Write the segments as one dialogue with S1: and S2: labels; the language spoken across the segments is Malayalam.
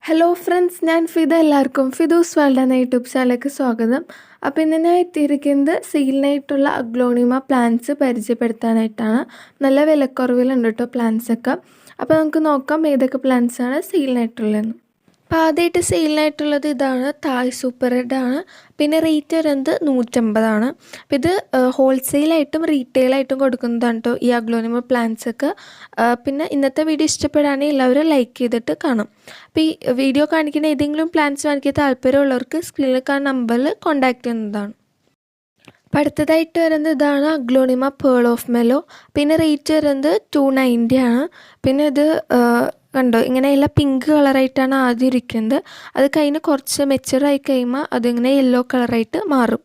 S1: ഹലോ ഫ്രണ്ട്സ്, ഞാൻ ഫിദ. എല്ലാവർക്കും ഫിദൂസ് വേൾഡ് എന്ന യൂട്യൂബ് ചാനലിലേക്ക് സ്വാഗതം. അപ്പോൾ ഇന്ന് ഞാൻ എത്തിയിരിക്കുന്നത് സെയിലിനായിട്ടുള്ള അഗ്ലോണിമ പ്ലാന്റ്സ് പരിചയപ്പെടുത്താനായിട്ടാണ്. നല്ല വിലക്കുറവിലുണ്ട് കേട്ടോ പ്ലാന്റ്സൊക്കെ. അപ്പോൾ നമുക്ക് നോക്കാം ഏതൊക്കെ പ്ലാന്റ്സാണ് സെയിലിനായിട്ടുള്ളതെന്ന്. അപ്പോൾ ആദ്യമായിട്ട് സെയിലിനായിട്ടുള്ളത് ഇതാണ്, തായ് സൂപ്പർ റെഡ് ആണ്. പിന്നെ റേറ്റ് വരുന്നത് 150. അപ്പോൾ ഇത് ഹോൾസെയിലായിട്ടും റീറ്റെയിലായിട്ടും കൊടുക്കുന്നതാണ് കേട്ടോ ഈ അഗ്ലോണിമ പ്ലാന്റ്സൊക്കെ. പിന്നെ ഇന്നത്തെ വീഡിയോ ഇഷ്ടപ്പെടുകയാണെങ്കിൽ എല്ലാവരും ലൈക്ക് ചെയ്തിട്ട് കാണാം. അപ്പോൾ ഈ വീഡിയോ കാണിക്കുന്ന ഏതെങ്കിലും പ്ലാന്റ്സ് കാണിക്കാൻ താല്പര്യമുള്ളവർക്ക് സ്ക്രീനിൽ കാണുന്ന നമ്പറിൽ കോൺടാക്റ്റ് ചെയ്യുന്നതാണ്. അപ്പോൾ അടുത്തതായിട്ട് വരുന്നത് ഇതാണ് അഗ്ലോണിമ പേൾ ഓഫ് മെലോ. പിന്നെ റേറ്റ് വരുന്നത് 290 ആണ്. പിന്നെ ഇത് കണ്ടോ, ഇങ്ങനെയുള്ള പിങ്ക് കളറായിട്ടാണ് ആദ്യം ഇരിക്കുന്നത്. അത് കഴിഞ്ഞ് കുറച്ച് മെച്ചുറായി കഴിയുമ്പോൾ അതിങ്ങനെ യെല്ലോ കളറായിട്ട് മാറും.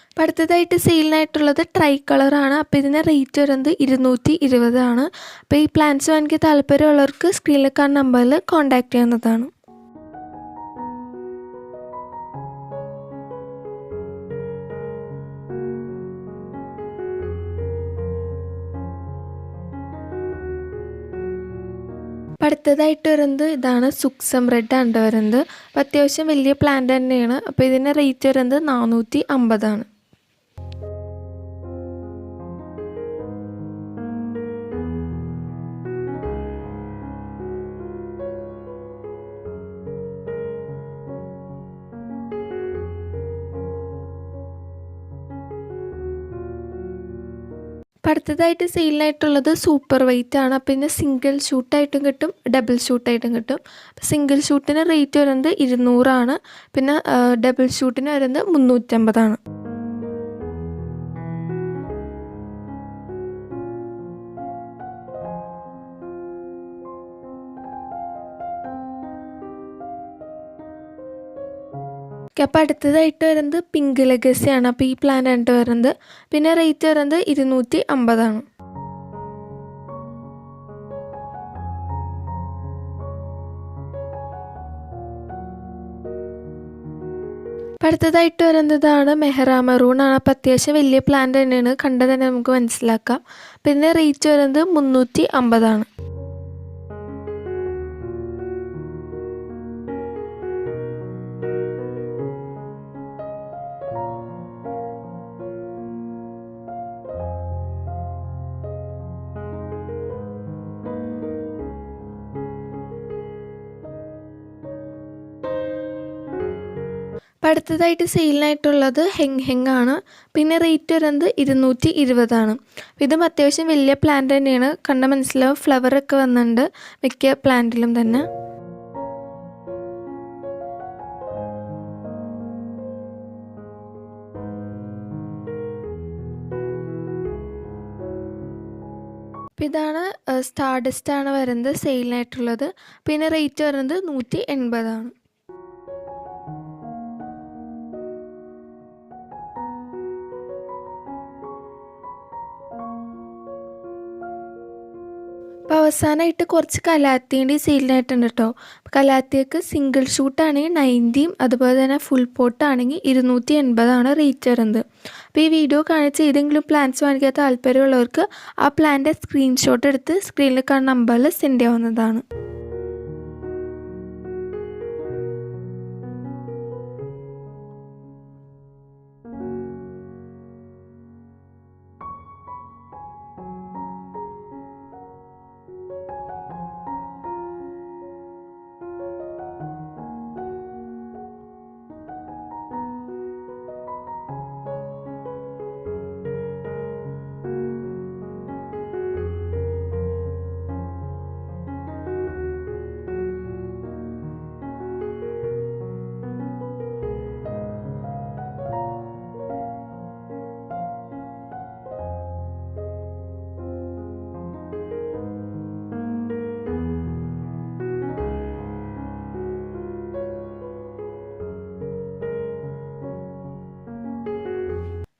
S1: അപ്പോൾ അടുത്തതായിട്ട് സെയിലിനായിട്ടുള്ളത് ട്രൈ കളറാണ്. അപ്പോൾ ഇതിൻ്റെ റേറ്റ് വരുന്നത് 220 ആണ്. അപ്പോൾ ഈ പ്ലാന്റ്സ് വാങ്ങിക്കാൻ താല്പര്യമുള്ളവർക്ക് സ്ക്രീനിൽ കാണുന്ന നമ്പറിൽ കോൺടാക്റ്റ് ചെയ്യുന്നതാണ്. അടുത്തതായിട്ട് വരുന്നത് ഇതാണ്, സുക്സം റെഡ് ആണ് വരുന്നത്. അപ്പോൾ അത്യാവശ്യം വലിയ പ്ലാന്റ് തന്നെയാണ്. അപ്പോൾ ഇതിൻ്റെ റേറ്റ് വരുന്നത് 450 ആണ്. അപ്പോൾ അടുത്തതായിട്ട് സെയിലിനായിട്ടുള്ളത് സൂപ്പർ വെയിറ്റ് ആണ്. അപ്പോൾ ഇതിന് സിംഗിൾ ഷൂട്ടായിട്ടും കിട്ടും, ഡബിൾ ഷൂട്ടായിട്ടും കിട്ടും. അപ്പോൾ സിംഗിൾ ഷൂട്ടിന് റേറ്റ് വരുന്നത് 200 ആണ്. പിന്നെ ഡബിൾ ഷൂട്ടിന് വരുന്നത് 350 ആണ്. അപ്പോൾ അടുത്തതായിട്ട് വരുന്നത് പിങ്ക് ലെഗസിയാണ്. അപ്പോൾ ഈ പ്ലാന്റ് ആണ് വരുന്നത്. പിന്നെ റേറ്റ് വരുന്നത് 250 ആണ്. അപ്പോൾ അടുത്തതായിട്ട് വരുന്നതാണ് മെഹ്റാ മെറൂൺ ആണ്. അപ്പോൾ അത്യാവശ്യം വലിയ പ്ലാന്റ് തന്നെയാണ്, കണ്ടാൽ തന്നെ നമുക്ക് മനസ്സിലാക്കാം. പിന്നെ റേറ്റ് വരുന്നത് 350 ആണ്. അപ്പോൾ അടുത്തതായിട്ട് സെയിലിനായിട്ടുള്ളത് ഹെങ് ആണ്. പിന്നെ റേറ്റ് വരുന്നത് 220 ആണ്. ഇതും അത്യാവശ്യം വലിയ പ്ലാന്റ് തന്നെയാണ്, കണ്ട മനസ്സിലാവും. ഫ്ലവറൊക്കെ വന്നിട്ടുണ്ട് മിക്ക പ്ലാന്റിലും തന്നെ. അപ്പോൾ ഇതാണ് സ്റ്റാർഡസ്റ്റ് ആണ് വരുന്നത് സെയിലിനായിട്ടുള്ളത്. പിന്നെ റേറ്റ് വരുന്നത് 180 ആണ്. അപ്പോൾ അവസാനമായിട്ട് കുറച്ച് കലാത്തിയുടെ സെയിലിനായിട്ടുണ്ട് കേട്ടോ. അപ്പോൾ കലാത്തിയൊക്കെ സിംഗിൾ ഷൂട്ടാണെങ്കിൽ 90, അതുപോലെ തന്നെ ഫുൾ പോട്ടാണെങ്കിൽ 280 ആണ് റേറ്റ് വരുന്നത്. അപ്പോൾ ഈ വീഡിയോ കാണിച്ച ഏതെങ്കിലും പ്ലാന്റ്സ് വാങ്ങിക്കാൻ താല്പര്യമുള്ളവർക്ക് ആ പ്ലാൻ്റെ സ്ക്രീൻഷോട്ട് എടുത്ത് സ്ക്രീനിൽ കാണുന്ന നമ്പറിൽ സെൻഡ് ചെയ്യാവുന്നതാണ്.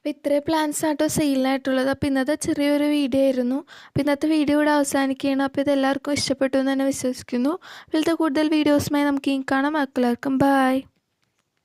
S1: അപ്പോൾ ഇത്രയും പ്ലാൻസ് ആട്ടോ സെയിലിനായിട്ടുള്ളത്. അപ്പോൾ ഇന്നത്തെ ചെറിയൊരു വീഡിയോ ആയിരുന്നു. അപ്പോൾ ഇന്നത്തെ വീഡിയോ ഇവിടെ അവസാനിക്കുകയാണ്. അപ്പോൾ ഇതെല്ലാവർക്കും ഇഷ്ടപ്പെട്ടു എന്ന് തന്നെ വിശ്വസിക്കുന്നു. ഇതിലത്തെ കൂടുതൽ വീഡിയോസുമായി നമുക്ക് കാണാം. എല്ലാവർക്കും ബൈ.